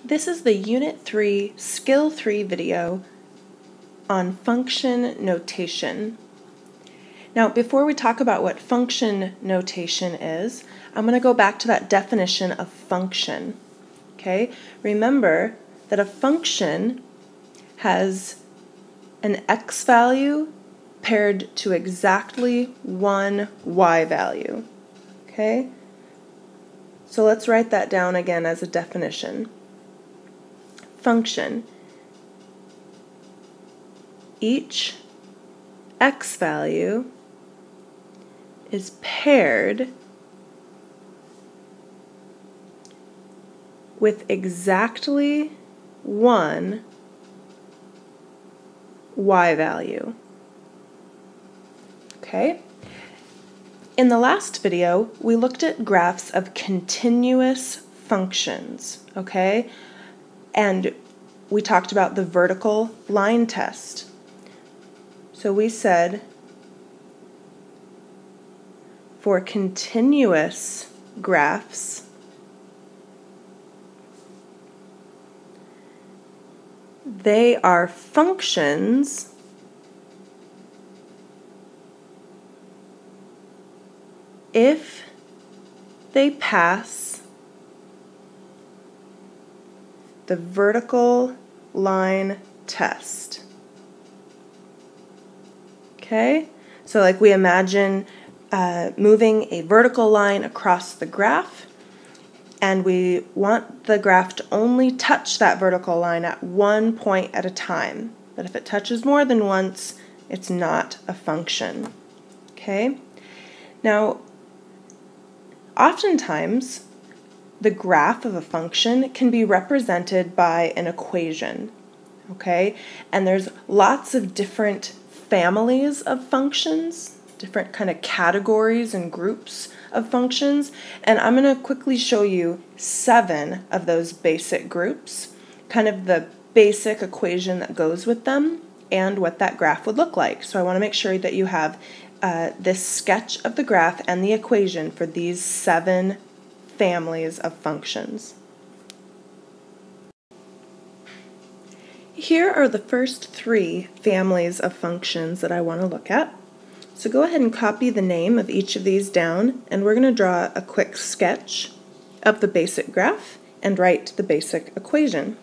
This is the Unit 3 Skill 3 video on function notation. Now, before we talk about what function notation is, I'm going to go back to that definition of function. Okay? Remember that a function has an x value paired to exactly one y value. Okay? So let's write that down again as a definition. Function. Each x value is paired with exactly one y value. Okay? In the last video, we looked at graphs of continuous functions, okay? And we talked about the vertical line test. So we said for continuous graphs, they are functions if they pass the vertical line test. Okay? So like we imagine moving a vertical line across the graph, and we want the graph to only touch that vertical line at one point at a time. But if it touches more than once, it's not a function. Okay? Now, oftentimes, the graph of a function can be represented by an equation. Okay? And there's lots of different families of functions, different kind of categories and groups of functions, and I'm going to quickly show you 7 of those basic groups, kind of the basic equation that goes with them and what that graph would look like. So I want to make sure that you have this sketch of the graph and the equation for these 7 families of functions. Here are the first 3 families of functions that I want to look at. So go ahead and copy the name of each of these down, and we're going to draw a quick sketch of the basic graph and write the basic equation.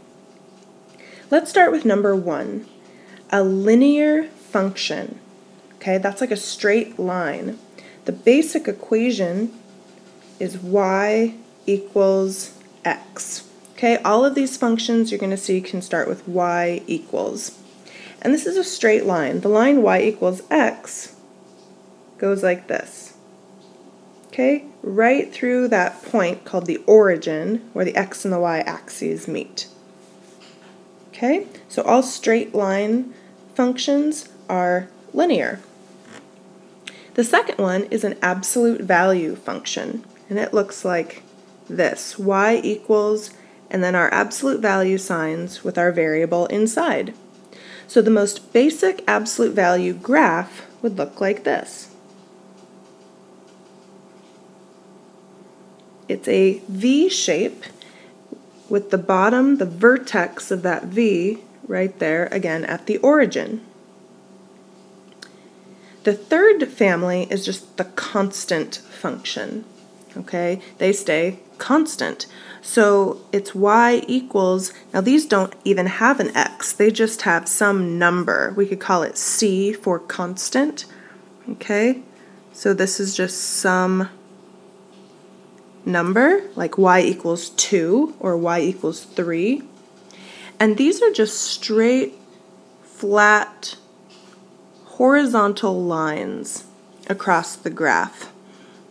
Let's start with number 1, a linear function. Okay, that's like a straight line. The basic equation is y equals x. Okay, all of these functions you're going to see can start with y equals. And this is a straight line. The line y equals x goes like this. Okay, right through that point called the origin where the x and the y axes meet. Okay, so all straight line functions are linear. The second one is an absolute value function, and it looks like this: y equals, and then our absolute value signs with our variable inside. So the most basic absolute value graph would look like this. It's a V shape with the bottom, the vertex of that V right there, again at the origin. The third family is just the constant function. Okay, they stay constant. So it's y equals, now these don't even have an x, they just have some number. We could call it c for constant. Okay, so this is just some number, like y equals 2 or y equals 3. And these are just straight, flat, horizontal lines across the graph.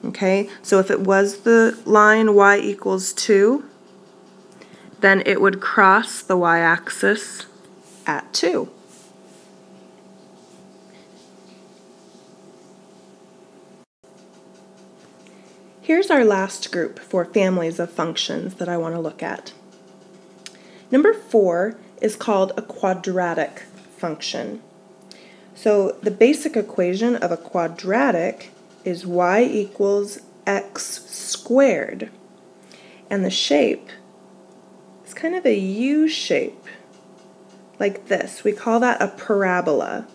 Okay, so if it was the line y equals 2, then it would cross the y-axis at 2. Here's our last group for families of functions that I want to look at. Number 4 is called a quadratic function. So the basic equation of a quadratic is y equals x squared. And the shape is kind of a U shape, like this. We call that a parabola.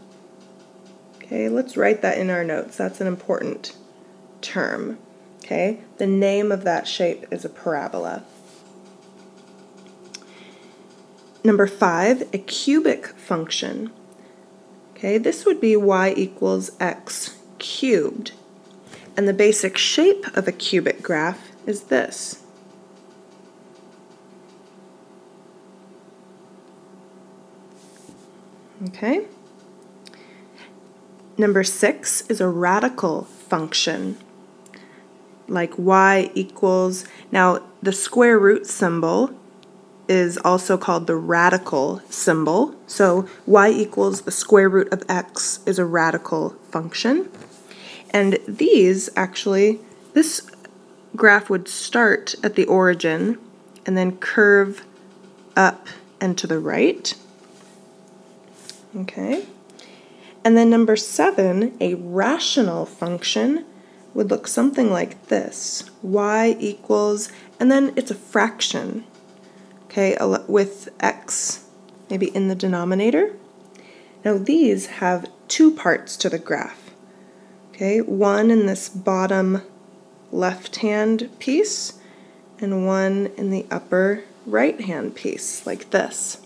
Okay, let's write that in our notes. That's an important term. Okay, the name of that shape is a parabola. Number 5, a cubic function. Okay, this would be y equals x cubed. And the basic shape of a cubic graph is this. Okay. Number 6 is a radical function, like y equals, now the square root symbol is also called the radical symbol. So y equals the square root of x is a radical function. And these actually, this graph would start at the origin and then curve up and to the right. Okay. And then number 7, a rational function would look something like this. Y equals, and then it's a fraction. Okay, with x maybe in the denominator. Now these have 2 parts to the graph. Okay, one in this bottom left-hand piece and one in the upper right-hand piece, like this.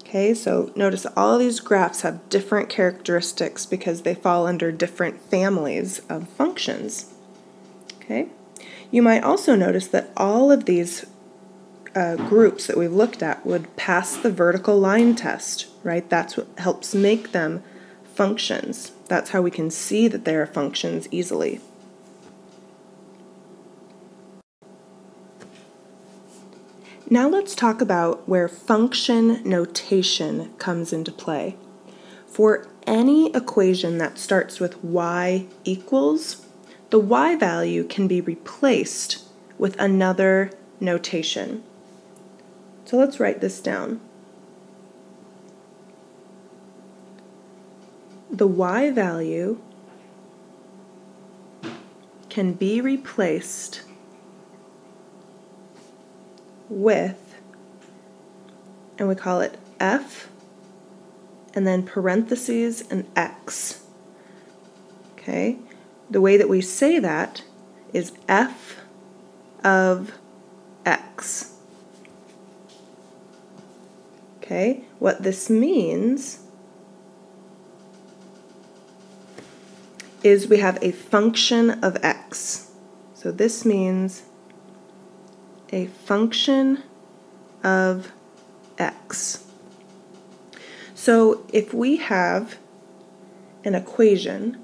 Okay, so notice all of these graphs have different characteristics because they fall under different families of functions. Okay, you might also notice that all of these groups that we've looked at would pass the vertical line test, right? That's what helps make them functions. That's how we can see that they are functions easily. Now let's talk about where function notation comes into play. For any equation that starts with y equals, the y value can be replaced with another notation. So let's write this down. The y value can be replaced with, and we call it f, and then parentheses and x. Okay, the way that we say that is f of x. Okay, what this means is we have a function of x. So this means a function of x. So if we have an equation,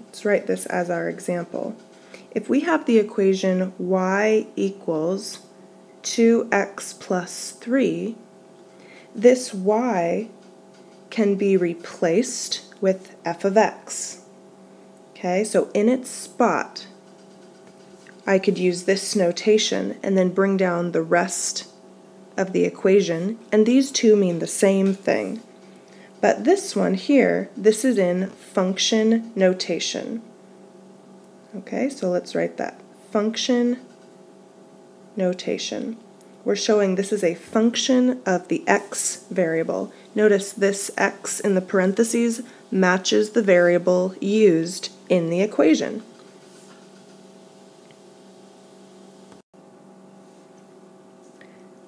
let's write this as our example. If we have the equation y equals 2x plus 3, this y can be replaced with f of x. Okay, so in its spot, I could use this notation and then bring down the rest of the equation, and these two mean the same thing. But this one here, this is in function notation. Okay, so let's write that. Function notation. We're showing this is a function of the x variable. Notice this x in the parentheses matches the variable used in the equation.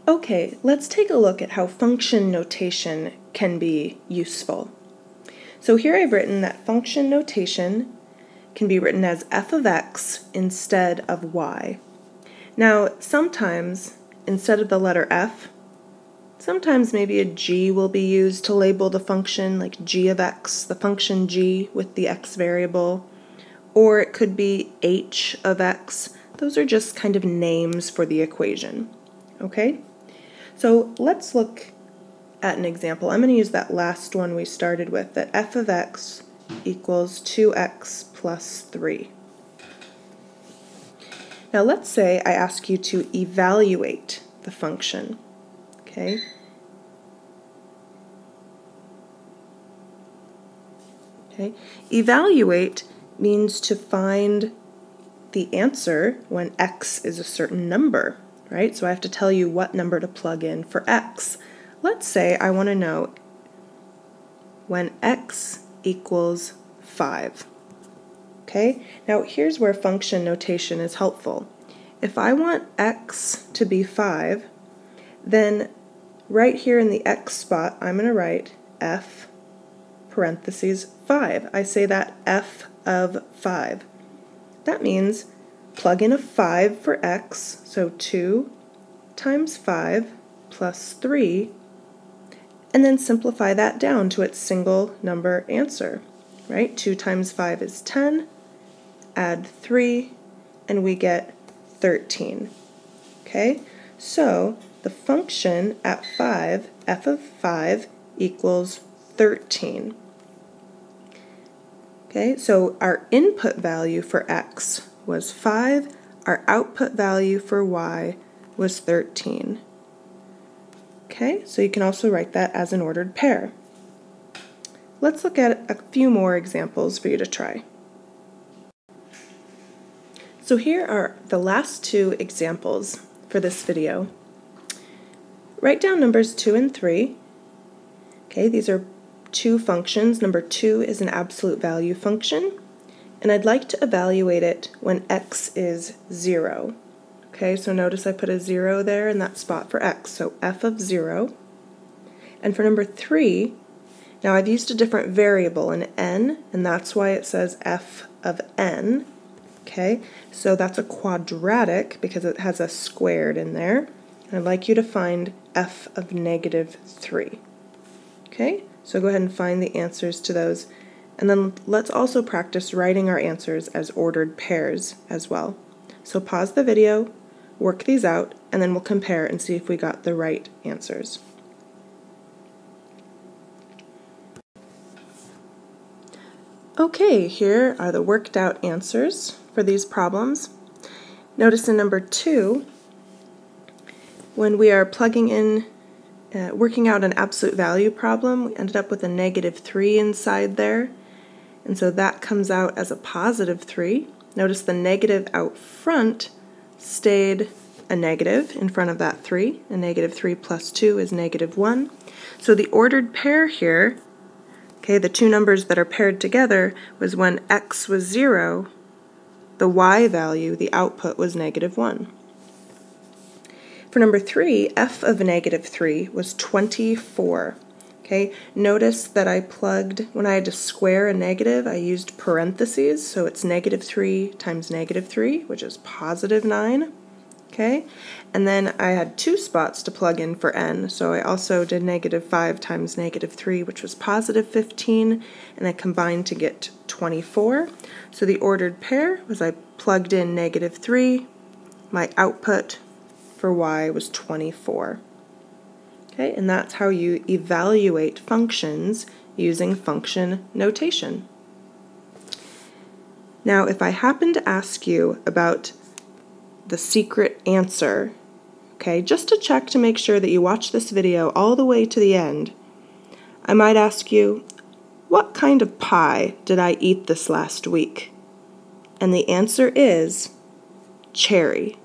Okay, let's take a look at how function notation can be useful. So here I've written that function notation can be written as f of x instead of y. Now, sometimes, instead of the letter f, sometimes maybe a g will be used to label the function, like g of x, the function g with the x variable, or it could be h of x. Those are just kind of names for the equation, okay? So let's look at an example. I'm going to use that last one we started with, that f of x equals 2x plus 3. Now let's say I ask you to evaluate the function, okay? Okay. Evaluate means to find the answer when x is a certain number, right? So I have to tell you what number to plug in for x. Let's say I want to know when x equals 5. Okay, now here's where function notation is helpful. If I want x to be 5, then right here in the x spot, I'm going to write f parentheses 5. I say that f of 5. That means plug in a 5 for x, so 2 times 5 plus 3, and then simplify that down to its single number answer, right? 2 times 5 is 10, add 3, and we get 13. Okay, so the function at 5, f of 5, equals 13. Okay, so our input value for x was 5, our output value for y was 13. Okay, so you can also write that as an ordered pair. Let's look at a few more examples for you to try. So here are the last 2 examples for this video. Write down numbers 2 and 3. Okay, these are 2 functions. Number 2 is an absolute value function, and I'd like to evaluate it when x is 0. Okay, so notice I put a 0 there in that spot for x, so f of 0. And for number 3, now I've used a different variable, an n, and that's why it says f of n. Okay, so that's a quadratic because it has a squared in there. And I'd like you to find f of negative 3. Okay, so go ahead and find the answers to those. And then let's also practice writing our answers as ordered pairs as well. So pause the video, work these out, and then we'll compare and see if we got the right answers. Okay, here are the worked out answers for these problems. Notice in number 2, when we are plugging in, working out an absolute value problem, we ended up with a negative 3 inside there, and so that comes out as a positive 3. Notice the negative out front stayed a negative in front of that 3. A negative 3 plus 2 is negative 1. So the ordered pair here, okay, the 2 numbers that are paired together, was when x was 0, the y value, the output, was negative 1. For number 3, f of negative 3 was 24. Okay, notice that I plugged, when I had to square a negative, I used parentheses, so it's negative 3 times negative 3, which is positive 9. Okay, and then I had 2 spots to plug in for n, so I also did negative 5 times negative 3, which was positive 15, and I combined to get 24. So the ordered pair was I plugged in negative 3, my output for y was 24. Okay, and that's how you evaluate functions using function notation. Now, if I happen to ask you about the secret answer, okay, just to check to make sure that you watch this video all the way to the end, I might ask you, what kind of pie did I eat this last week? And the answer is cherry.